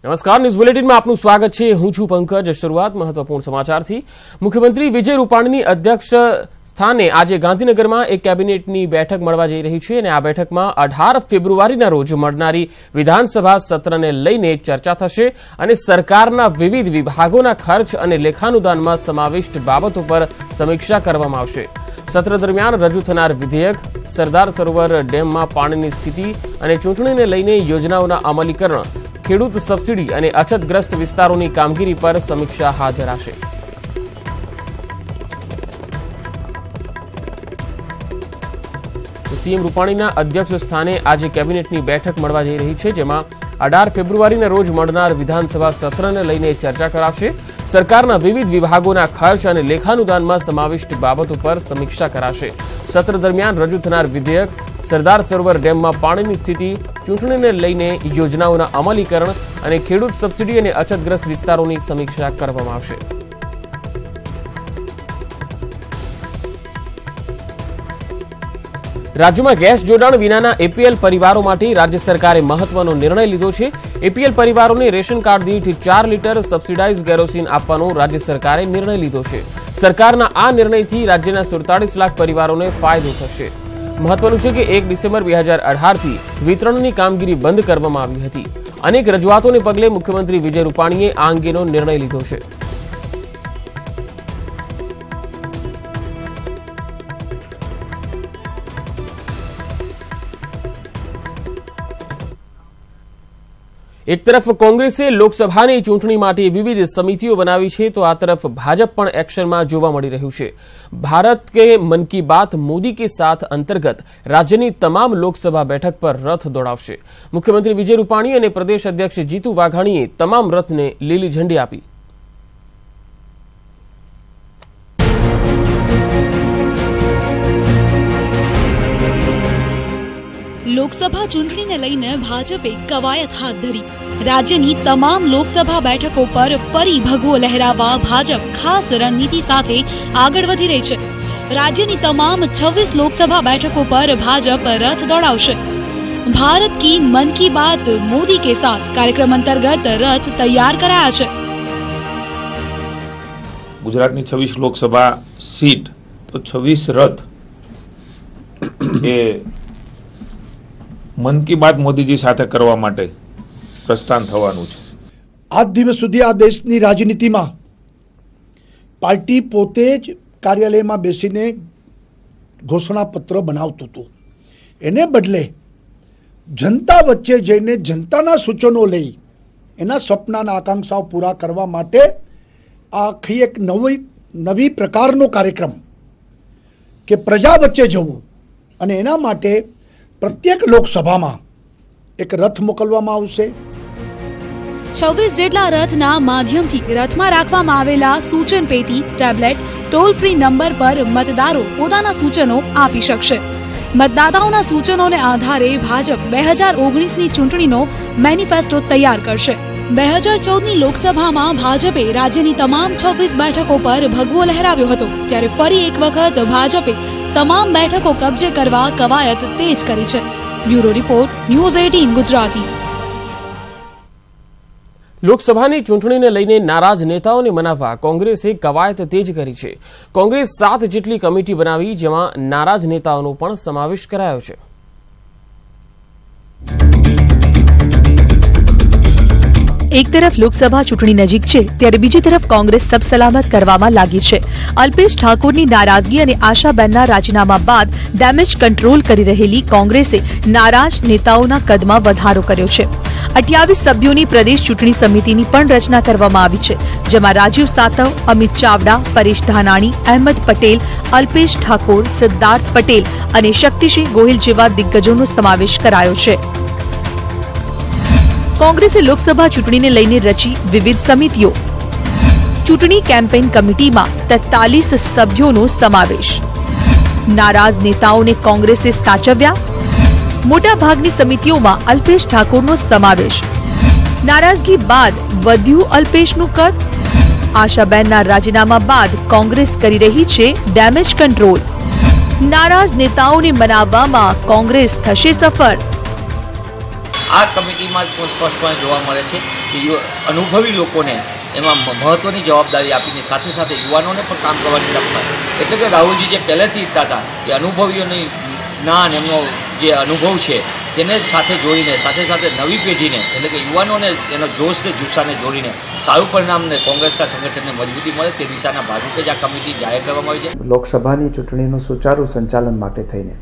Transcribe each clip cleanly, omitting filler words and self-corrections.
नमस्कार, news bulletin में आपનું સ્વાગત છે। હું છું પંકજ। શરૂઆત મહત્વપૂર્ણ સમાચારથી। મુખ્યમંત્રી વિજય રૂપાણીની અધ્યક્ષ સ્થાને આજે ગાંધીનગરમાં એક કેબિનેટની બેઠક મળવા જઈ રહી છે અને આ બેઠકમાં 18 ફેબ્રુઆરીના રોજ મળનારી વિધાનસભા સત્રને લઈને ચર્ચા થશે અને સરકારના વિવિધ વિભાગોના ખર્ચ અને લેખાનુદાનમાં સમાવિષ્ટ બાબતો પર સમીક્ષા કરવામાં આવશે। સત્ર દરમિયાન રજૂ થનાર વિધેયક, સરદાર સરોવર ડેમમાં પાણીની સ્થિતિ અને ચૂંટણીને લઈને યોજનાઓના અમલીકરણ, ખેડૂત સબસિડી અને અછતગ્રસ્ત વિસ્તારોની કામગીરી પર સમીક્ષા હાથ ધરાશે। સીએમ રૂપાણીના અધ્યક્ષ સ્થાને આજે કેબિનેટની બેઠક મળવા જઈ રહી છે, જેમાં 18 ફેબ્રુઆરીના રોજ મળનાર વિધાનસભા સત્રને લઈને ચર્ચા કરાશે। સરકારના વિવિધ વિભાગોના ખર્ચ અને લેખાનુદાનમાં સમાવિષ્ટ બાબતો પર સમીક્ષા કરાશે। સત્ર દરમિયાન રજૂ થનાર વિધેયક, સરદાર સરોવર ડેમમાં પાણીની સ્થિતિ, ચૂંટણીને લઈને યોજનાઓના અમલીકરણ અને ખેડૂત સબસિડી અને અછતગ્રસ્ત વિસ્તારોની સમીક્ષા કરવામાં આવશે। રાજ્યમાં ગેસ જોડાણ વિનાના એપીએલ પરિવારો માટે રાજ્ય સરકારે મહત્વનો નિર્ણય લીધો છે। એપીએલ પરિવારોને રેશન કાર્ડ દીઠ 4 લીટર સબસિડાઇઝ કેરોસીન આપવાનો રાજ્ય સરકારે નિર્ણય લીધો છે। સરકારના આ નિર્ણયથી રાજ્યના 47 લાખ પરિવારોને ફાયદો થશે। મહત્વનું છે કે 1 ડિસેમ્બર 2018થી વિતરણની કામગીરી બંધ કરવામાં આવી હતી। અનેક રજૂઆતોને પગલે મુખ્યમંત્રી વિજય રૂપાણીએ આ અંગેનો નિર્ણય લીધો છે। એક તરફ કોંગ્રેસે લોકસભાની ચૂંટણી માટે વિવિધ સમિતિઓ બનાવી છે, તો આ તરફ ભાજપ પણ એક્શનમાં જોવા મળી રહ્યું છે। ભારત કે મન કી બાત મોદી કે સાથ અંતર્ગત રાજ્યની તમામ લોકસભા બેઠક પર રથ દોડાવશે। મુખ્યમંત્રી વિજય રૂપાણી અને પ્રદેશ અધ્યક્ષ જીતુ વાઘાણીએ તમામ રથને લીલી ઝંડી આપી। લોકસભા ચૂંટણીને લઈને ભાજપે કવાયત હાથ ધરી। રાજ્યની તમામ લોકસભા બેઠકો પર ફરી ભગવો લહેરાવવા ભાજપ ખાસ રણનીતિ સાથે આગળ વધી રહી છે। રાજ્યની તમામ 26 લોકસભા બેઠકો પર ભાજપ રથ દોડાવશે। ભારત કી મન કી બાત મોદી કે સાથ કાર્યક્રમ અંતર્ગત રથ તૈયાર કરાયા છે। ગુજરાતની 26 લોકસભા સીટ તો 26 રથ એ મન કી બાત મોદીજી સાથે કરવા માટે પ્રસ્થાન થવાનું છે। આજ દિવસ સુધી આ દેશની રાજનીતિમાં પાર્ટી પોતે જ કાર્યાલયમાં બેસીને ઘોષણાપત્ર બનાવતું હતું, એને બદલે જનતા વચ્ચે જઈને જનતાના સૂચનો લઈ એના સપનાના આકાંક્ષાઓ પૂરા કરવા માટે આખી એક નવી પ્રકારનો કાર્યક્રમ કે પ્રજા વચ્ચે જવું, અને એના માટે પ્રત્યેક લોકસભામાં એક રથ મોકલવામાં આવશે। 26 જેટલા રથના માધ્યમથી રથમાં રાખવામાં આવેલા સૂચન પેટી, ટેબ્લેટ, ટોલ ફ્રી નંબર પર મતદારો પોતાના સૂચનો આપી શકશે। મતદાતાઓના સૂચનોને આધારે ભાજપ 2019ની ચૂંટણીનો મેનિફેસ્ટો તૈયાર કરશે। 2014ની લોકસભામાં ભાજપે રાજ્યની તમામ 26 બેઠકો પર ભગવો લહેરાવ્યો હતો, ત્યારે ફરી એક વખત ભાજપે તમામ બેઠકો કબજે કરવા કવાયત તેજ કરી છે। Bureau report, news 18 Gujarati. લોકસભાની ચૂંટણીને લઈને નારાજ નેતાઓને મનાવવા કોંગ્રેસે કવાયત તેજ કરી છે। કોંગ્રેસ 7 જેટલી કમિટી બનાવી, જેમાં નારાજ નેતાઓનો પણ સમાવેશ કરાયો છે। એક તરફ લોકસભા ચૂંટણી નજીક છે, ત્યારે બીજી તરફ કોંગ્રેસ સબ સલામત કરવામાં લાગી છે। અલ્પેશ ઠાકોરની નારાજગી અને આશાબેનના રાજીનામા બાદ ડેમેજ કંટ્રોલ કરી રહેલી કોંગ્રેસે નારાજ નેતાઓના કદમાં વધારો કર્યો છે। 28 સભ્યોની પ્રદેશ ચૂંટણી સમિતિની પણ રચના કરવામાં આવી છે, જેમાં રાજીવ સાતવ, અમિત ચાવડા, પરેશ ધાનાણી, અહેમદ પટેલ, અલ્પેશ ઠાકોર, સિદ્ધાર્થ પટેલ અને શક્તિસિંહ ગોહિલ જેવા દિગ્ગજોનો સમાવેશ કરાયો છે। કોંગ્રેસે લોકસભા ચૂંટણીને લઈને રચી વિવિધ સમિતિઓ। ચૂંટણી કેમ્પેઇન કમિટીમાં 43 સભ્યોનો સમાવેશ। નારાજ નેતાઓને કોંગ્રેસે સાચવ્યા। મોટાભાગની સમિતિઓમાં અલ્પેશ ઠાકોરનો સમાવેશ। નારાજગી બાદ વધ્યું અલ્પેશનું કદ। આશાબેનના રાજીનામા બાદ કોંગ્રેસ કરી રહી છે ડેમેજ કંટ્રોલ। નારાજ નેતાઓને મનાવવામાં કોંગ્રેસ થશે સફળ। આ કમિટીમાં સ્પષ્ટપણે જોવા મળે છે કે અનુભવી લોકોને એમાં મહત્ત્વની જવાબદારી આપીને સાથે સાથે યુવાનોને પણ કામ કરવાની તક મળે. એટલે કે રાહુલજી જે પહેલેથી ઈચ્છતા હતા એ અનુભવીઓની જ્ઞાન એમનો જે અનુભવ છે તેને સાથે જોડીને સાથે સાથે નવી પેઢીને એટલે કે યુવાનોને એનો જોશને જુસ્સાને જોડીને સારું પરિણામને કોંગ્રેસના સંગઠનને મજબૂતી મળે તે દિશાના ભાગરૂપે જ આ કમિટી જાહેર કરવામાં આવી છે. લોકસભાની ચૂંટણીનું સુચારુ સંચાલન માટે થઈને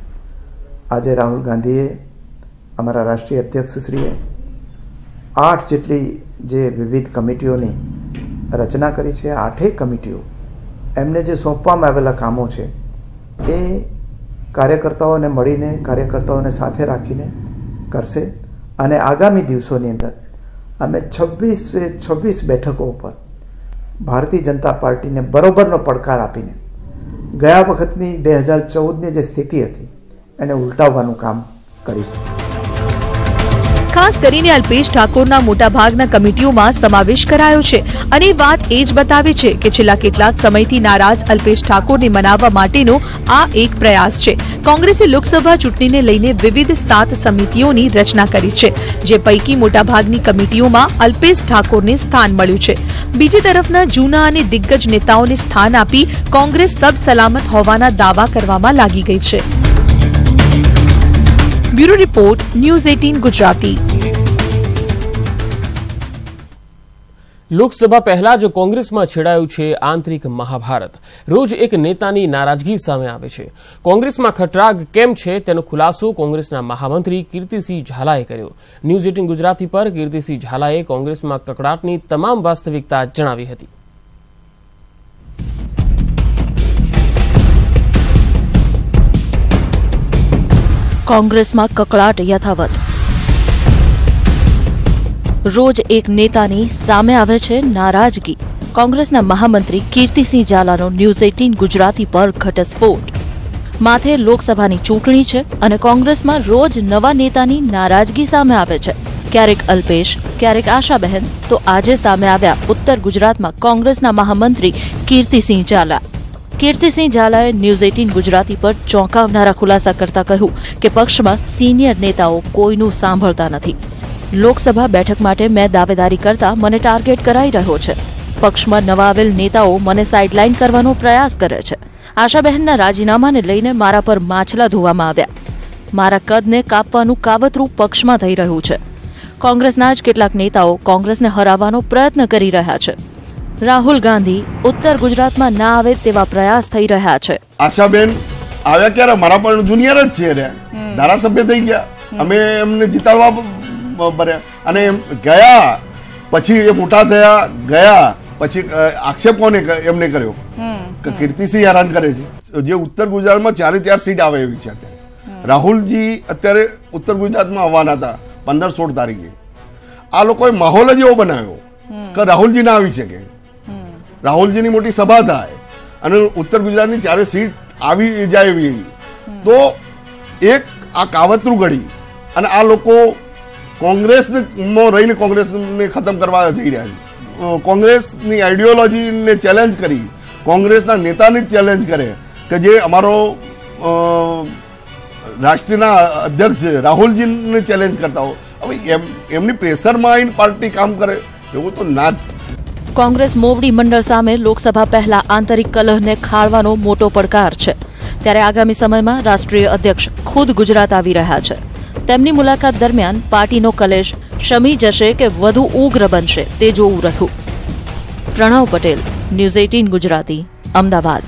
આજે રાહુલ ગાંધીએ અમારા રાષ્ટ્રીય અધ્યક્ષશ્રીએ 8 જેટલી જે વિવિધ કમિટીઓની રચના કરી છે. 8 કમિટીઓ એમને જે સોંપવામાં આવેલા કામો છે એ કાર્યકર્તાઓને મળીને કાર્યકર્તાઓને સાથે રાખીને કરશે અને આગામી દિવસોની અંદર અમે 26 બેઠકો ઉપર ભારતીય જનતા પાર્ટીને બરોબરનો પડકાર આપીને ગયા વખતની 2014ની જે સ્થિતિ હતી એને ઉલટાવવાનું કામ કરીશું. ખાસ કરીને અલ્પેશ ઠાકોરના મોટાભાગના કમિટીઓમાં સમાવેશ કરાયો છે અને વાત એ જ બતાવે છે કે છેલ્લા કેટલાક સમયથી નારાજ અલ્પેશ ઠાકોરને મનાવવા માટેનો આ એક પ્રયાસ છે. કોંગ્રેસે લોકસભા ચૂંટણીને લઈને વિવિધ 7 સમિતિઓની રચના કરી છે, જે પૈકી મોટાભાગની કમિટીઓમાં અલ્પેશ ઠાકોરને સ્થાન મળ્યું છે. બીજી તરફના જૂના અને દિગ્ગજ નેતાઓને સ્થાન આપી કોંગ્રેસ સબ સલામત હોવાના દાવા કરવામાં લાગી ગઈ છે. Bureau report, news 18 Gujarati. Lok Sabha પહેલા જ કોંગ્રેસમાં છેડાયું છે આંતરિક મહાભારત. રોજ એક નેતાની નારાજગી સામે આવે છે. કોંગ્રેસમાં ખટરાગ કેમ છે તેનો ખુલાસો કોંગ્રેસના મહામંત્રી કીર્તિસિંહ ઝાલાએ કર્યો. ન્યૂઝ 18 ગુજરાતી પર કીર્તિસિંહ ઝાલાએ કોંગ્રેસમાં કકડાટની તમામ વાસ્તવિકતા જણાવી હતી. કોંગ્રેસમાં કકળાટ યથાવત. રોજ એક નેતાની સામે આવે છે નારાજગી. કોંગ્રેસના મહામંત્રી કીર્તિસિંહ ઝાલાનો ન્યૂઝ 18 ગુજરાતી પર ઘટસ્ફોટ. માથે લોકસભાની ચૂંટણી છે અને કોંગ્રેસમાં રોજ નવા નેતાની નારાજગી સામે આવે છે. ક્યારેક અલ્પેશ, ક્યારેક આશાબહેન, તો આજે સામે આવ્યા ઉત્તર ગુજરાતમાં કોંગ્રેસના મહામંત્રી કીર્તિસિંહ ઝાલા. કીર્તિસિંહ ઝાલાએ ન્યૂઝ 18 ગુજરાતી પર ચોંકાવનારા ખુલાસા કરતા કહ્યું કે પક્ષમાં સિનિયર નેતાઓ કોઈનું સાંભળતા નથી. લોકસભા બેઠક માટે મેં દાવેદારી કરતા મને ટાર્ગેટ કરાઈ રહ્યો છે. પક્ષમાં નવા આવેલ નેતાઓ મને સાઇડલાઇન કરવાનો પ્રયાસ કરે છે. આશાબહેનના રાજીનામાને લઈને મારા પર માછલા ધોવામાં આવ્યા. મારા કદને કાપવાનું કાવતરું પક્ષમાં થઈ રહ્યું છે. કોંગ્રેસના જ કેટલાક નેતાઓ કોંગ્રેસને હરાવવાનો પ્રયત્ન કરી રહ્યા છે. રાહુલ ગાંધી ઉત્તર ગુજરાતમાં ના આવે તેવા પ્રયાસ થઈ રહ્યા છે. આશાબેન આવ્યા ક્યારે? મારા પણ જુનિયર જ છે રે, ધારાસભ્ય થઈ ગયા, અમે એમને જીતાડવા ભર્યા અને ગયા પછી એ મોટા થયા, ગયા પછી આક્ષેપ કોને એમને કર્યો કે કીર્તિસિંહ હેરાન કરે છે. જે ઉત્તર ગુજરાતમાં 4 સીટ આવે એવી છે અત્યારે. રાહુલજી અત્યારે ઉત્તર ગુજરાતમાં આવવાના હતા 15-16 તારીખે. આ લોકોએ માહોલ જ એવો બનાવ્યો કે રાહુલજી ના આવી શકે. રાહુલજીની મોટી સભા થાય અને ઉત્તર ગુજરાતની 4 સીટ આવી જાય એવી, તો એક આ કાવતરું ઘડી અને આ લોકો કોંગ્રેસમાં રહીને કોંગ્રેસને ખતમ કરવા જઈ રહ્યા છે. કોંગ્રેસની આઈડિયોલોજીને ચેલેન્જ કરી, કોંગ્રેસના નેતાને જ ચેલેન્જ કરે કે જે અમારો રાષ્ટ્રીયના અધ્યક્ષ છે રાહુલજીને ચેલેન્જ કરતા હો. હવે એમની પ્રેશરમાં આવીને પાર્ટી કામ કરે એવું તો ના. કોંગ્રેસ મોવડી મંડળ સામે લોકસભા પહેલા આંતરિક કલહને ખાળવાનો મોટો પડકાર છે. ત્યારે આગામી સમયમાં રાષ્ટ્રીય અધ્યક્ષ ખુદ ગુજરાત આવી રહ્યા છે. તેમની મુલાકાત દરમિયાન પાર્ટીનો કલેશ શમી જશે કે વધુ ઉગ્ર બનશે તે જોવું રહ્યું. પ્રણવ પટેલ, ન્યૂઝ 18 ગુજરાતી, અમદાવાદ.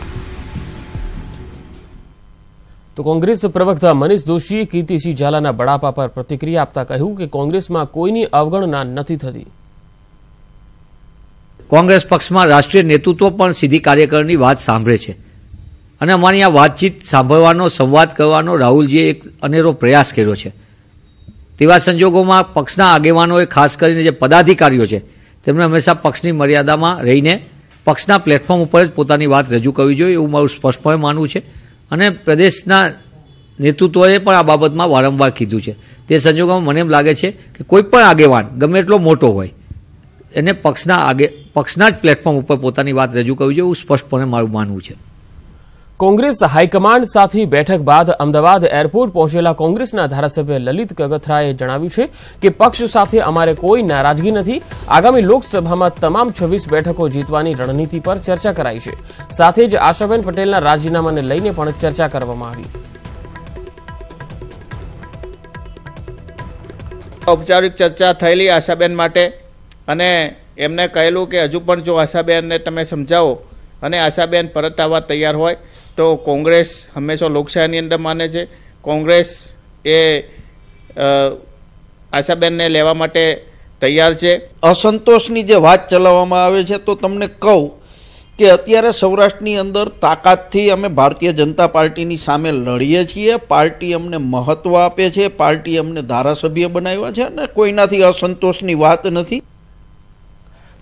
તો કોંગ્રેસ પ્રવક્તા મનીષ દોશીએ કીર્તિસિંહ ઝાલાના બળાપા પર પ્રતિક્રિયા આપતા કહ્યું કે કોંગ્રેસમાં કોઈની અવગણના નથી થતી. કોંગ્રેસ પક્ષમાં રાષ્ટ્રીય નેતૃત્વ પણ સીધી કાર્યકરની વાત સાંભળે છે અને અમારી આ વાતચીત સાંભળવાનો, સંવાદ કરવાનો રાહુલજીએ એક અનેરો પ્રયાસ કર્યો છે. તેવા સંજોગોમાં પક્ષના આગેવાનોએ, ખાસ કરીને જે પદાધિકારીઓ છે, તેમણે હંમેશા પક્ષની મર્યાદામાં રહીને પક્ષના પ્લેટફોર્મ ઉપર જ પોતાની વાત રજૂ કરવી જોઈએ એવું મારું સ્પષ્ટપણે માનવું છે અને પ્રદેશના નેતૃત્વએ પણ આ બાબતમાં વારંવાર કીધું છે. તે સંજોગોમાં મને એમ લાગે છે કે કોઈ પણ આગેવાન ગમે એટલો મોટો હોય એને પક્ષના જ પ્લેટફોર્મ ઉપર પોતાની વાત રજૂ કરવી જોઈએ એવું સ્પષ્ટપણે મારું માનવું છે. કોંગ્રેસ હાઈકમાન્ડ સાથે બેઠક બાદ અમદાવાદ એરપોર્ટ પહોંચેલા કોંગ્રેસના ધારાસભ્ય લલિત કગથરાએ જણાવ્યું છે કે પક્ષ સાથે અમારે કોઈ નારાજગી નથી. આગામી લોકસભામાં તમામ 26 બેઠકો જીતવાની રણનીતિ પર ચર્ચા કરાઈ છે. સાથે જ આશાબેન પટેલના રાજીનામાને લઈને પણ ચર્ચા કરવામાં આવી. ઔપચારિક ચર્ચા થયેલી આશાબેન માટે અને એમને કહેલું કે હજુ પણ જો આશાબેનને તમે સમજાવો અને આશાબેન પરત આવવા તૈયાર હોય તો કોંગ્રેસ હંમેશા લોકશાહીની અંદર માને છે. કોંગ્રેસ એ આશાબેનને લેવા માટે તૈયાર છે. અસંતોષની જે વાત ચલાવવામાં આવે છે તો તમને કહું કે અત્યારે સૌરાષ્ટ્રની અંદર તાકાતથી અમે ભારતીય જનતા પાર્ટીની સામે લડીએ છીએ. પાર્ટી અમને મહત્વ આપે છે, પાર્ટી અમને ધારાસભ્ય બનાવ્યા છે અને કોઈનાથી અસંતોષની વાત નથી.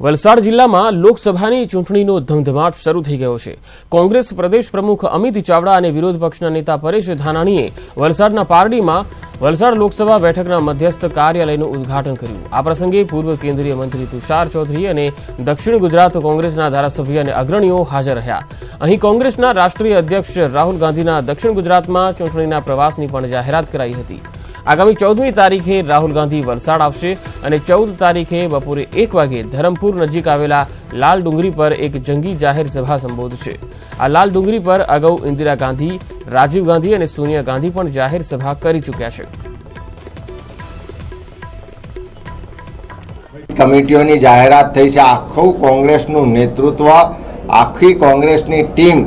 વલસાડ જિલ્લામાં લોકસભાની ચૂંટણીનો ધમધમાટ શરૂ થઈ ગયો છે. કોંગ્રેસ પ્રદેશ પ્રમુખ અમિત ચાવડા અને વિરોધ પક્ષના નેતા પરેશ ધાનાણીએ વલસાડના પારડીમાં વલસાડ લોકસભા બેઠકના મધ્યસ્થ કાર્યાલયનું ઉદ્ઘાટન કર્યું. આ પ્રસંગે પૂર્વ કેન્દ્રીય મંત્રી તુષાર ચૌધરી અને દક્ષિણ ગુજરાત કોંગ્રેસના ધારાસભ્ય અને અગ્રણીઓ હાજર રહ્યા. અહીં કોંગ્રેસના રાષ્ટ્રીય અધ્યક્ષ રાહુલ ગાંધીના દક્ષિણ ગુજરાતમાં ચૂંટણીના પ્રવાસની પણ જાહેરાત કરાઈ હતી. આગામી 14મી તારીખે રાહુલ ગાંધી વલસાડ આવશે અને 14 તારીખે બપોરે 1 વાગે ધરમપુર નજીક આવેલા લાલ ડુંગરી પર એક જંગી જાહેર સભા સંબોધશે. આ લાલ ડુંગરી પર અગાઉ ઇન્દિરા ગાંધી, રાજીવ ગાંધી અને સોનિયા ગાંધી પણ જાહેર સભા કરી ચૂક્યા છે. કમિટીઓની જાહેરાત થઈ છે. આખું કોંગ્રેસનું નેતૃત્વ, આખી કોંગ્રેસની ટીમ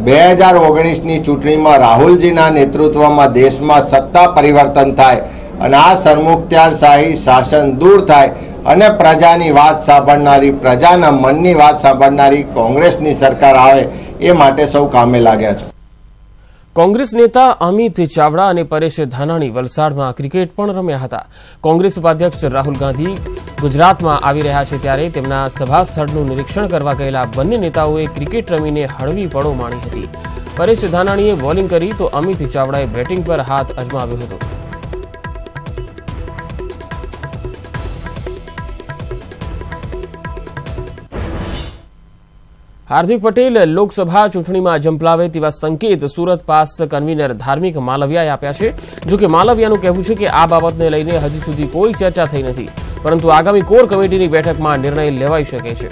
2019ની ચૂંટણીમાં રાહુલજીના નેતૃત્વમાં દેશમાં સત્તા પરિવર્તન થાય અને આ સરમુખત્યારશાહી શાસન દૂર થાય અને પ્રજાની વાત સાંભળનારી, પ્રજાના મનની વાત સાંભળનારી કોંગ્રેસની સરકાર આવે એ માટે સૌ કામે લાગ્યા છે. કોંગ્રેસ નેતા અમિત ચાવડા અને પરેશ ધાનાણી વલસાડમાં ક્રિકેટ પણ રમ્યા હતા. કોંગ્રેસ ઉપાધ્યક્ષ રાહુલ ગાંધી ગુજરાતમાં આવી રહ્યા છે ત્યારે તેમના સભા સ્થળનું નિરીક્ષણ કરવા ગયેલા બંને નેતાઓએ ક્રિકેટ રમીને હળવી પળો માણી હતી. પરેશ ધાનાણીએ બોલિંગ કરી તો અમિત ચાવડાએ બેટિંગ પર હાથ અજમાવ્યો હતો. હાર્દિક પટેલ લોકસભા ચૂંટણીમાં ઝંપલાવે તેવા સંકેત સુરત પાસ કન્વીનર ધાર્મિક માલવિયાએ આપ્યા છે. જોકે માલવિયાનું કહેવું છે કે આ બાબતને લઈને હજી સુધી કોઈ ચર્ચા થઈ નથી, પરંતુ આગામી કોર કમિટીની બેઠકમાં નિર્ણય લેવાઈ શકે છે.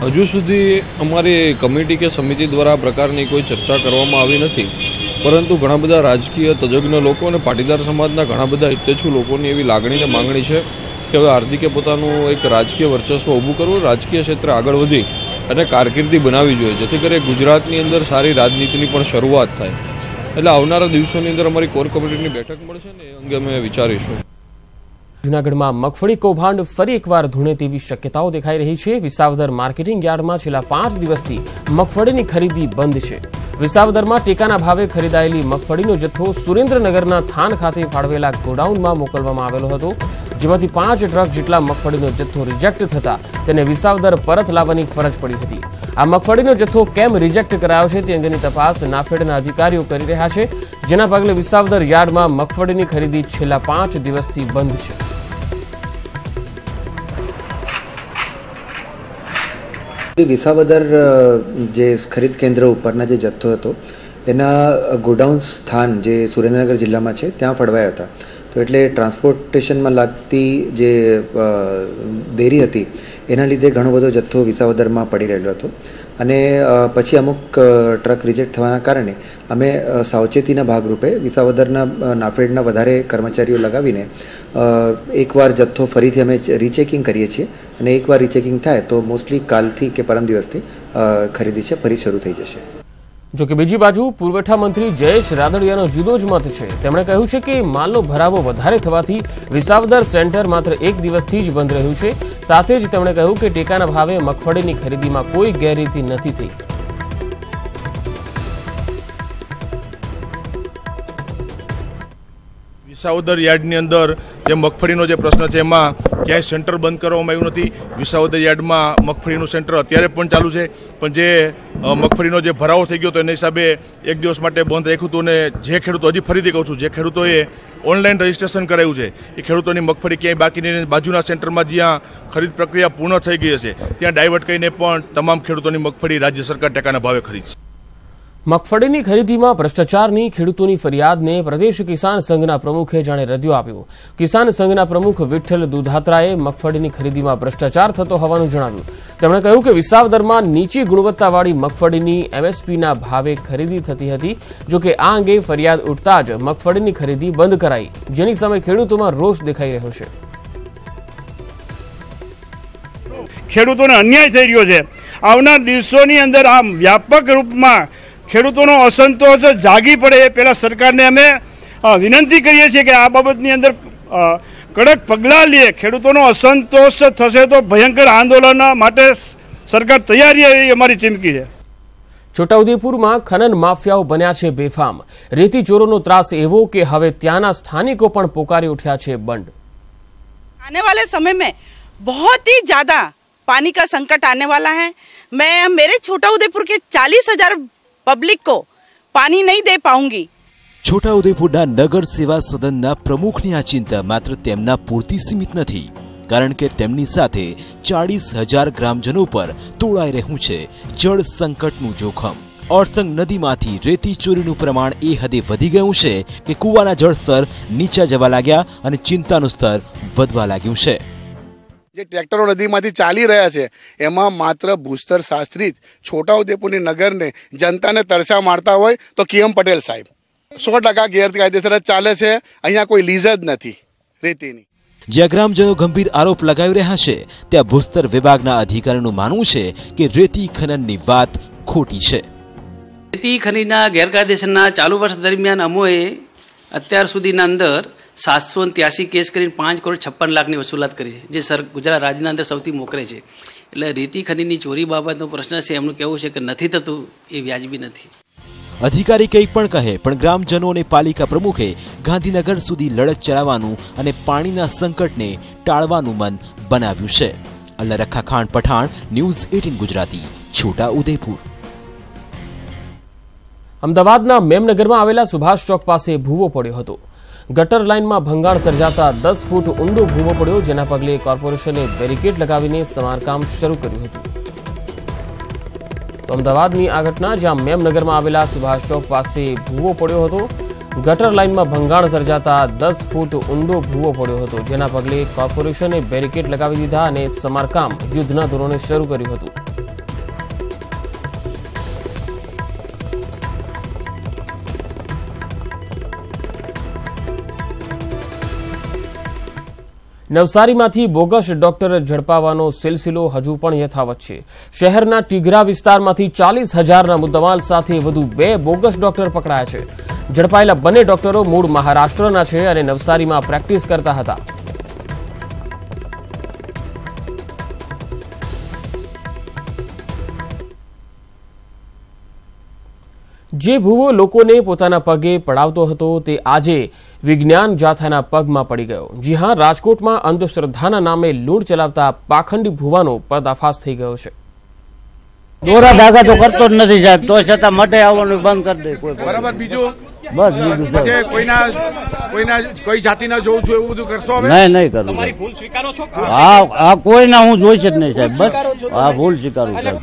હજુ સુધી અમારી કમિટી કે સમિતિ દ્વારા આ પ્રકારની કોઈ ચર્ચા કરવામાં આવી નથી, પરંતુ ઘણા બધા રાજકીય તજજ્ઞ લોકો અને પાટીદાર સમાજના ઘણા બધા હિતેચ્છુ લોકોની એવી લાગણી અને માંગણી છે કે હવે હાર્દિકે પોતાનું એક રાજકીય વર્ચસ્વ ઊભું કરવું, રાજકીય ક્ષેત્રે આગળ વધી અને કારકિર્દી બનાવવી જોઈએ, જેથી કરી ગુજરાતની અંદર સારી રાજનીતિની પણ શરૂઆત થાય. એટલે આવનારા દિવસોની અંદર અમારી કોર કમિટીની બેઠક મળશે ને એ અંગે અમે વિચારીશું. જૂનાગઢમાં મગફળી કૌભાંડ ફરી એકવાર ધૂણે તેવી શક્યતાઓ દેખાઈ રહી છે. વિસાવદર માર્કેટિંગ યાર્ડમાં છેલ્લા 5 દિવસથી મગફળીની ખરીદી બંધ છે. વિસાવદરમાં ટેકાના ભાવે ખરીદાયેલી મગફળીનો જથ્થો સુરેન્દ્રનગરના થાન ખાતે ફાળવેલા ગોડાઉનમાં મોકલવામાં આવેલો હતો, જેમાંથી 5 ટ્રક જેટલા મગફળીનો જથ્થો રિજેક્ટ થતા તેને વિસાવદર પરત લાવવાની ફરજ પડી હતી. આ મગફળીનો જથ્થો કેમ રિજેક્ટ કરાયો છે તે અંગેની તપાસ નાફેડના અધિકારીઓ કરી રહ્યા છે, જેના પગલે વિસાવદર યાર્ડમાં મગફળીની ખરીદી છેલ્લા 5 દિવસથી બંધ છે. વિસાવદર જે ખરીદ કેન્દ્ર ઉપરના જે જથ્થો હતો એના ગોડાઉન સ્થાન જે સુરેન્દ્રનગર જિલ્લામાં છે ત્યાં ફળવાયા હતા. તો એટલે ટ્રાન્સપોર્ટેશનમાં લાગતી જે દેરી હતી એના લીધે ઘણો બધો જથ્થો વિસાવદરમાં પડી રહેલો હતો અને પછી અમુક ટ્રક રિજેક્ટ થવાના કારણે અમે સાવચેતીના ભાગરૂપે વિસાવદરના નાફેડના વધારે કર્મચારીઓ લગાવીને એકવાર જથ્થો ફરીથી અમે રીચેકિંગ કરીએ છીએ અને એકવાર રીચેકિંગ થાય તો મોસ્ટલી કાલથી કે પરમ દિવસથી ખરીદી છે ફરી શરૂ થઈ જશે. જોકે બીજી બાજુ પુરવઠા મંત્રી જયેશ રાદડિયાનો જુદો જ મત છે. તેમણે કહ્યું છે કે માલનો ભરાવો વધારે થવાથી વિસાવદર સેન્ટર માત્ર 1 દિવસથી જ બંધ રહ્યું છે. સાથે જ તેમણે કહ્યું કે ટેકાના ભાવે મગફળીની ખરીદીમાં કોઈ ગેરરીતિ નથી થઈ. વિસાવદર યાર્ડની અંદર જે મગફળીનો જે પ્રશ્ન છે એમાં ક્યાંય સેન્ટર બંધ કરવામાં આવ્યું નથી. વિસાવદર યાર્ડમાં મગફળીનું સેન્ટર અત્યારે પણ ચાલુ છે, પણ જે મગફળીનો જે ભરાવો થઈ ગયો હતો એના હિસાબે એક દિવસ માટે બંધ રાખ્યું હતું. અને જે ખેડૂતો, હજી ફરીથી કહું છું, જે ખેડૂતોએ ઓનલાઈન રજીસ્ટ્રેશન કરાવ્યું છે એ ખેડૂતોની મગફળી ક્યાંય બાકી નહીં, બાજુના સેન્ટરમાં જ્યાં ખરીદ પ્રક્રિયા પૂર્ણ થઈ ગઈ હશે ત્યાં ડાયવર્ટ કરીને પણ તમામ ખેડૂતોની મગફળી રાજ્ય સરકાર ટેકાના ભાવે ખરીદશે. મગફળીની ખરીદીમાં ભ્રષ્ટાચારની ખેડૂતોની ફરિયાદને પ્રદેશ કિસાન સંઘના પ્રમુખે જાણે રદ્યો આપ્યો. કિસાન સંઘના પ્રમુખ વિઠ્ઠલ દુધાત્રાએ મગફળીની ખરીદીમાં ભ્રષ્ટાચાર થતો હોવાનું જણાવ્યું. તેમણે કહ્યું કે વિસાવદરમાં નીચી ગુણવત્તાવાળી મગફળીની એમએસપીના ભાવે ખરીદી થતી હતી. જોકે આ અંગે ફરિયાદ ઉઠતા જ મગફળીની ખરીદી બંધ કરાઈ, જેની સામે ખેડૂતોમાં રોષ દેખાઈ રહ્યો છે. ખેડૂતોને અન્યાય થઈ રહ્યો છે. આવનાર દિવસોની અંદર આ વ્યાપક રૂપમાં ખેડૂતોનો અસંતોષ જાગી પડે એ પહેલાં સરકારને અમે વિનંતી કરીએ છીએ કે આ બાબતની અંદર કડક પગલાં લે. ખેડૂતોનો અસંતોષ થશે તો ભયંકર આંદોલન માટે સરકાર તૈયારી એવી અમારી ચીમકી છે. છોટાઉદેપુરમાં ખનન માફિયાઓ બન્યા છે બેફામ. રેતી ચોરોનો ત્રાસ એવો કે હવે ત્યાંના સ્થાનિકો પણ પોકારી ઉઠ્યા છે બંધ. आने वाले समय में बहुत ही ज्यादा पानी का संकट आने वाला है. मैं मेरे छोटाउदेपुर के 40,000 पब्लिक को पानी नहीं दे पाऊंगी. છોટાઉદેપુરના નગર સેવા સદનના પ્રમુખની આ ચિંતા માત્ર તેમના પૂરતી સીમિત નથી, કારણ કે તેમની સાથે 40,000 ગ્રામજનો પર તોળાઈ રહ્યું છે જળ સંકટનું જોખમ. ઓરસંગ નદીમાંથી રેતી ચોરીનું પ્રમાણ એ હદે વધી ગયું છે કે કૂવાના જળસ્તર નીચા જવા લાગ્યા અને ચિંતાનું સ્તર વધવા લાગ્યું છે. જે ટ્રેક્ટરો નદીમાંથી ચાલી રહ્યા છે એમાં માત્ર ભૂસ્તર શાસ્ત્રી છોટાઉદેપુરની નગરને જનતાને તરસા મારતા હોય તો કેએમ પટેલ સાહેબ 100% ગેરકાયદેસર ચાલે છે. અહીંયા કોઈ લીઝ જ નથી રેતીની. જ્યાં ગ્રામજનો ગંભીર આરોપ લગાવી રહ્યા છે ત્યાં ભૂસ્તર વિભાગના અધિકારીનું માનવું છે કે રેતી ખનનની વાત ખોટી છે. રેતી ખનીજના ગેરકાયદેસરના ચાલુ વર્ષ દરમિયાન અમોએ અત્યાર સુધીના અંદર 783 કેસ કરીને 5,56,00,000ની વસૂલાત કરી છે, જે ગુજરાત રાજ્યના અંદર સૌથી મોખરે છે. એટલે રેતી ખનીજની ચોરી બાબતનો પ્રશ્ન છે, એમનું કહેવું છે કે નથી થતું એ વ્યાજબી નથી. અધિકારી કંઈ પણ કહે, પણ ગ્રામજનો અને પાલિકા પ્રમુખે ગાંધીનગર સુધી લડત ચલાવવાનું અને પાણીના સંકટને ટાળવાનું મન બનાવ્યું છે. અલ્લારખા ખાન પઠાણ, ન્યૂઝ 18 ગુજરાતી, છોટા ઉદેપુર. અમદાવાદના મેમનગરમાં આવેલા સુભાષ ચોક પાસે ભૂવો પડ્યો હતો. ગટર લાઇનમાં ભંગાણ સર્જાતા 10 ફૂટ ઊંડો ભૂવો પડ્યો, જેના પગલે કોર્પોરેશને બેરિકેડ લગાવીને સમારકામ શરૂ કર્યું હતું. તો અમદાવાદની આ ઘટના, જ્યાં મેમનગરમાં આવેલા સુભાષ ચોક પાસે ભૂવો પડ્યો હતો. ગટર લાઇનમાં ભંગાણ સર્જાતા 10 ફૂટ ઊંડો ભૂવો પડ્યો હતો, જેના પગલે કોર્પોરેશને બેરિકેડ લગાવી દીધા અને સમારકામ યુદ્ધના ધોરણે શરૂ કર્યું હતું. નવસારીમાંથી બોગસ ડોક્ટર ઝડપાવાનો સિલસિલો હજુ પણ યથાવત છે. શહેરના ટીગરા વિસ્તારમાંથી 40,000ના મુદ્દામાલ સાથે વધુ 2 બોગસ ડોક્ટર પકડાયા છે. ઝડપાયેલા બંને ડોક્ટરો મૂળ મહારાષ્ટ્રના છે અને નવસારીમાં પ્રેક્ટિસ કરતા હતા. જે ભૂવો લોકોને પોતાના પગે પડાવતો હતો તે આજે વિજ્ઞાન જાથાના પગમાં પડી ગયો. જી હા, રાજકોટમાં અંધશ્રદ્ધાના નામે લૂંટ ચલાવતા પાખંડી ભૂવાનો પર્દાફાશ થઈ ગયો છે. દોરા ધાગા તો કરતો જ નથી સાહેબ, તો છતાં મટે આવવાનું બંધ કરી દે. કોઈ બરાબર. બીજું બસ બીજું કોઈ જાતિના જોઉં છું એવું બધું કરશો? નહીં કરું. તમારી ભૂલ સ્વીકારો છો? હા, કોઈના હું જોઈશ જ નહીં સાહેબ. બસ હા, ભૂલ સ્વીકારું સાહેબ.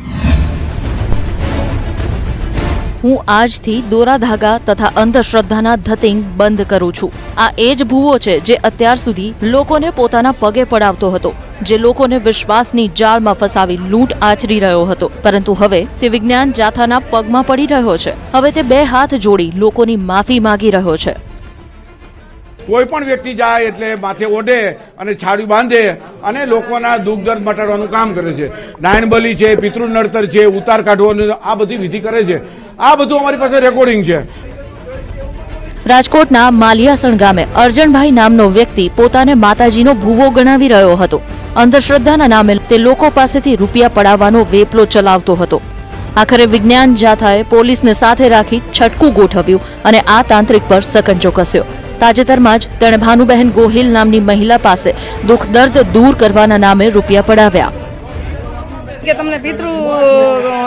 હું આજથી દોરા ધાગા તથા અંધશ્રદ્ધાના ધતિંગ બંધ કરું છું. આ એ જ ભૂવો છે જે અત્યાર સુધી લોકોને પોતાના પગે પડાવતો હતો, જે લોકોને વિશ્વાસની જાળમાં ફસાવી લૂંટ આચરી રહ્યો હતો. પરંતુ હવે તે વિજ્ઞાન જાથાના પગમાં પડી રહ્યો છે. હવે તે 2 હાથ જોડી લોકોની માફી માંગી રહ્યો છે. કોઈ પણ વ્યક્તિ જાય એટલે માથે ઓઢે અને છાડી બાંધે અને લોકોના દુઃખ દર્દ મટાડવાનું કામ કરે છે. નાયણબલી છે, પિતૃ નડતર છે, ઉતાર કાઢવાનું, આ બધી વિધિ કરે છે. આ બધું અમારી પાસે રેકોર્ડિંગ છે. રાજકોટના માલિયાસણ ગામે અર્જણભાઈ નામનો વ્યક્તિ પોતાને માતાજીનો ભૂવો ગણાવી રહ્યો હતો. અંધશ્રદ્ધાના નામે તે લોકો પાસેથી રૂપિયા પડાવવાનો વેપલો ચલાવતો હતો. આખરે વિજ્ઞાન જાથાએ પોલીસને સાથે રાખી છટકું ગોઠવ્યું અને આ તાંત્રિક પર સકંજો કસ્યો. તાજેતરમાં જ તેણે ભાનુબહેન ગોહિલ નામની મહિલા પાસે દુઃખ દર્દ દૂર કરવાના નામે રૂપિયા પડાવ્યા. કે તમને પિતૃ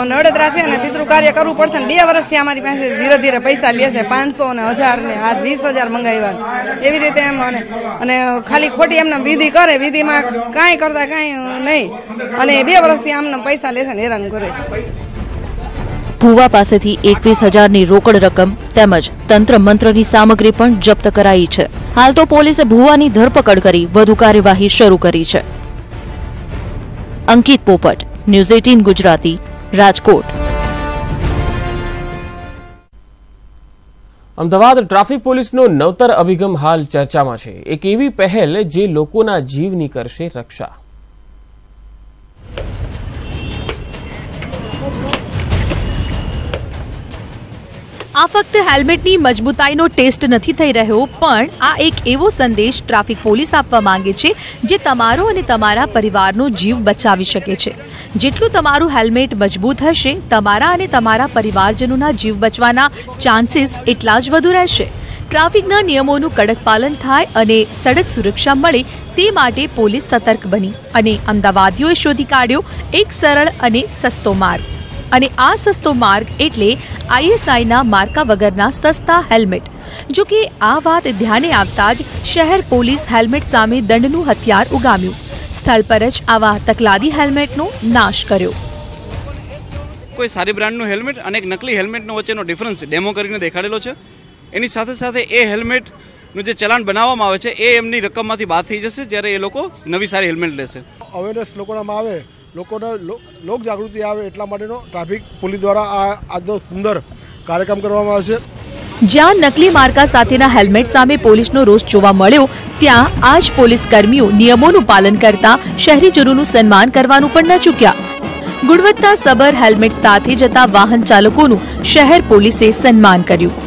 નડતરા છે ને પિતૃ કાર્ય કરવું પડશે ને 2 વર્ષથી અમારી પાસે ધીરે ધીરે પૈસા લે છે 500 ને 1000 ને આજ 20,000 મંગાવ્યા એવી રીતે એમ અને ખાલી ખોટી એમને વિધિ કરે વિધિમાં કાંઈ કરતા કાંઈ નહીં અને 2 વર્ષથી આમને પૈસા લે છે ને હેરાન કરે છે. ભુવા પાસેથી 21,000ની રોકડ રકમ તેમજ તંત્ર મંત્રની સામગ્રી પણ જપ્ત કરાઈ છે. હાલ તો પોલીસે ભુવાની ધરપકડ કરી વધુ કાર્યવાહી શરૂ કરી છે. અંકિત પોપટ, ન્યૂઝ 18 ગુજરાતી, રાજકોટ. અમદાવાદ ટ્રાફિક પોલીસનો નવતર અભિગમ હાલ ચર્ચામાં છે. એક એવી પહેલ જે લોકોના જીવની કરશે રક્ષા. આ ફક્ત હેલ્મેટની મજબૂતાઈનો ટેસ્ટ નથી થઈ રહ્યો, પણ આ એક એવો સંદેશ ટ્રાફિક પોલીસ આપવા માંગે છે જે તમારો અને તમારા પરિવારનો જીવ બચાવી શકે છે. જેટલું તમારું હેલ્મેટ મજબૂત હશે, તમારા અને તમારા પરિવારજનોના જીવ બચવાના ચાન્સીસ એટલા જ વધુ રહેશે. ટ્રાફિકના નિયમોનું કડક પાલન થાય અને સડક સુરક્ષા મળે તે માટે પોલીસ સતર્ક બની અને અમદાવાદીઓએ શોધી કાઢ્યો એક સરળ અને સસ્તો માર્ગ. અને આ સસ્તો માર્ગ એટલે ISIના માર્કા વગરના સસ્તા હેલ્મેટ. જો કે આ વાત ધ્યાને આવતા જ શહેર પોલીસ હેલ્મેટ સામે દંડનું હથિયાર ઉગામ્યું. સ્થળ પર જ આવા તકલાદી હેલ્મેટનો નાશ કર્યો. કોઈ સારી બ્રાન્ડનું હેલ્મેટ અને એક નકલી હેલ્મેટનો વચ્ચેનો ડિફરન્સ ડેમો કરીને દેખાડેલો છે. એની સાથે સાથે એ હેલ્મેટનું જે ચલાન બનાવવામાં આવે છે એ એમની રકમમાંથી બાદ થઈ જશે જ્યારે એ લોકો નવી સારી હેલ્મેટ લેશે. અવેરનેસ લોકોનામાં આવે, લોકોને લોક જાગૃતિ આવે એટલા માટેનો ટ્રાફિક પોલીસ દ્વારા આજનો સુંદર કાર્યક્રમ કરવામાં આવશે. જ્યાં નકલી માર્કા સાથેના હેલ્મેટ સામે પોલીસનો રોષ જોવા મળ્યો, ત્યાં આ જ પોલીસ કર્મીઓ નિયમોનું પાલન કરતા શહેરીજનોનું સન્માન કરવાનું પણ ન ચૂક્યા. ગુણવત્તાસભર હેલ્મેટ સાથે જતા વાહન ચાલકોનું શહેર પોલીસે સન્માન કર્યું.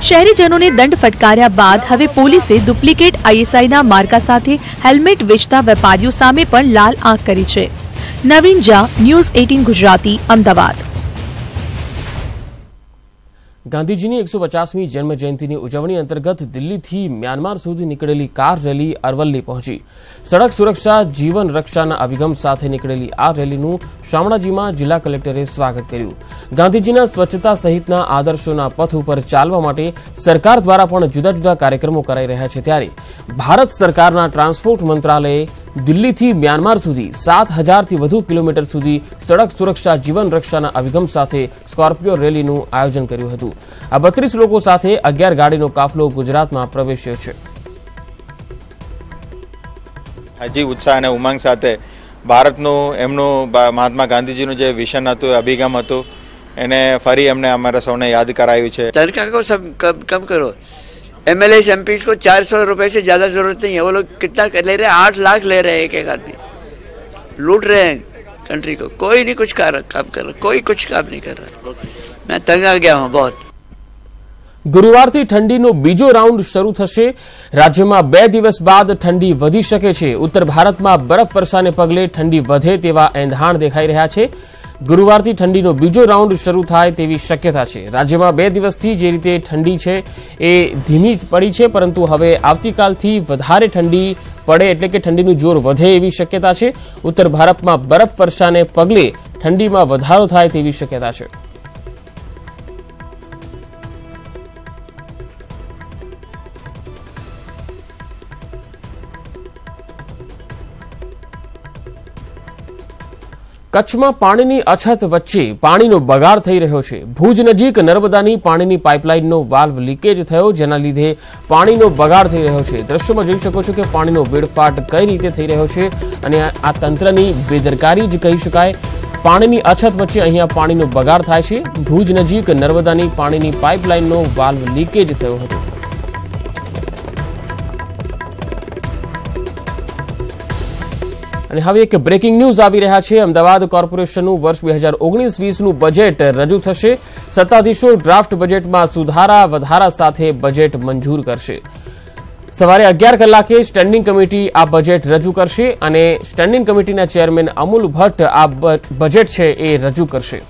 શહેરીજનોને દંડ ફટકાર્યા બાદ હવે પોલીસે ડુપ્લિકેટ ISIના માર્કા સાથે હેલ્મેટ વેચતા વેપારીઓ સામે પણ લાલ આંખ કરી છે. નવીન ઝા, ન્યૂઝ 18 ગુજરાતી, અમદાવાદ. ગાંધીજીની 150મી જન્મ જયંતિની ઉજવણી અંતર્ગત દિલ્હીથી મ્યાનમાર સુધી નીકળેલી કાર રેલી અરવલ્લી પહોંચી. સડક સુરક્ષા જીવન રક્ષાના અભિગમ સાથે નીકળેલી આ રેલીનું શામળાજીમાં જિલ્લા કલેક્ટરે સ્વાગત કર્યું. ગાંધીજીના સ્વચ્છતા સહિતના આદર્શોના પથ ઉપર ચાલવા માટે સરકાર દ્વારા પણ જુદા જુદા કાર્યક્રમો કરાઈ રહ્યા છે. ત્યારે ભારત સરકારના ટ્રાન્સપોર્ટ મંત્રાલયે દિલ્હીથી મ્યાનમાર સુધી 7,000થી વધુ કિલોમીટર સુધી સડક સુરક્ષા જીવન રક્ષાના અભિગમ સાથે સ્કોર્પિયો રેલીનું આયોજન કર્યું હતું. આ 32 લોકો સાથે 11 ગાડીનો કાફલો ગુજરાતમાં પ્રવેશ્યો છે. હજી ઉત્સાહ અને ઉમંગ સાથે ભારતનું એમનું મહાત્મા ગાંધીજીનું જે વિઝન હતું, અભિગમ હતું, એને ફરી એમને અમારા સૌને યાદ કરાયું છે. तनख्वाह को सब कम करो. MLA MPs को 400 रुपए से ज्यादा जरूरत नहीं है. वो लोग कितना ले रहे हैं? 8 लाख ले रहे हैं एक आदमी. लूट रहे हैं कंट्री को. कोई नहीं कुछ काम कर रहा, कोई कुछ काम नहीं कर रहा. मैं तंग आ गया हूँ बहुत. ગુરુવારથી ઠંડીનો બીજો રાઉન્ડ શરૂ થશે. રાજ્યમાં 2 દિવસ બાદ ઠંડી વધી શકે છે. ઉત્તર ભારતમાં બરફવર્ષાને પગલે ઠંડી વધે તેવા એંધાણ દેખાઈ રહ્યા છે. ગુરુવારથી ઠંડીનો બીજો રાઉન્ડ શરૂ થાય તેવી શક્યતા છે. રાજ્યમાં 2 દિવસથી જે રીતે ઠંડી છે એ ધીમી પડી છે, પરંતુ હવે આવતીકાલથી વધારે ઠંડી પડે એટલે કે ઠંડીનું જોર વધે એવી શક્યતા છે. ઉત્તર ભારતમાં બરફવર્ષાને પગલે ઠંડીમાં વધારો થાય તેવી શક્યતા છે. કચ્છમાં પાણીની અછત વચ્ચે પાણીનો બગાડ થઈ રહ્યો છે. ભુજ નજીક નર્મદાની પાણીની પાઇપલાઇનનો વાલ્વ લીકેજ થયો, જેના લીધે પાણીનો બગાડ થઈ રહ્યો છે. દ્રશ્યોમાં જોઈ શકો છો કે પાણીનો વેડફાટ કઈ રીતે થઈ રહ્યો છે અને આ તંત્રની બેદરકારી જ કહી શકાય. પાણીની અછત વચ્ચે અહીંયા પાણીનો બગાડ થાય છે. ભુજ નજીક નર્મદાની પાણીની પાઇપલાઇનનો વાલ્વ લીકેજ થયો હતો. અને હવે એક બ્રેકિંગ ન્યૂઝ આવી રહ્યા છે. અમદાવાદ કોર્પોરેશનનું વર્ષ 2019-20નું બજેટ રજૂ થશે. સત્તાધીશો ડ્રાફ્ટ બજેટમાં સુધારા વધારા સાથે બજેટ મંજૂર કરશે. સવારે 11 કલાકે સ્ટેન્ડિંગ કમિટી આ બજેટ રજૂ કરશે અને સ્ટેન્ડિંગ કમિટીના ચેરમેન અમૂલ ભટ્ટ આ બજેટ છે એ રજૂ કરશે.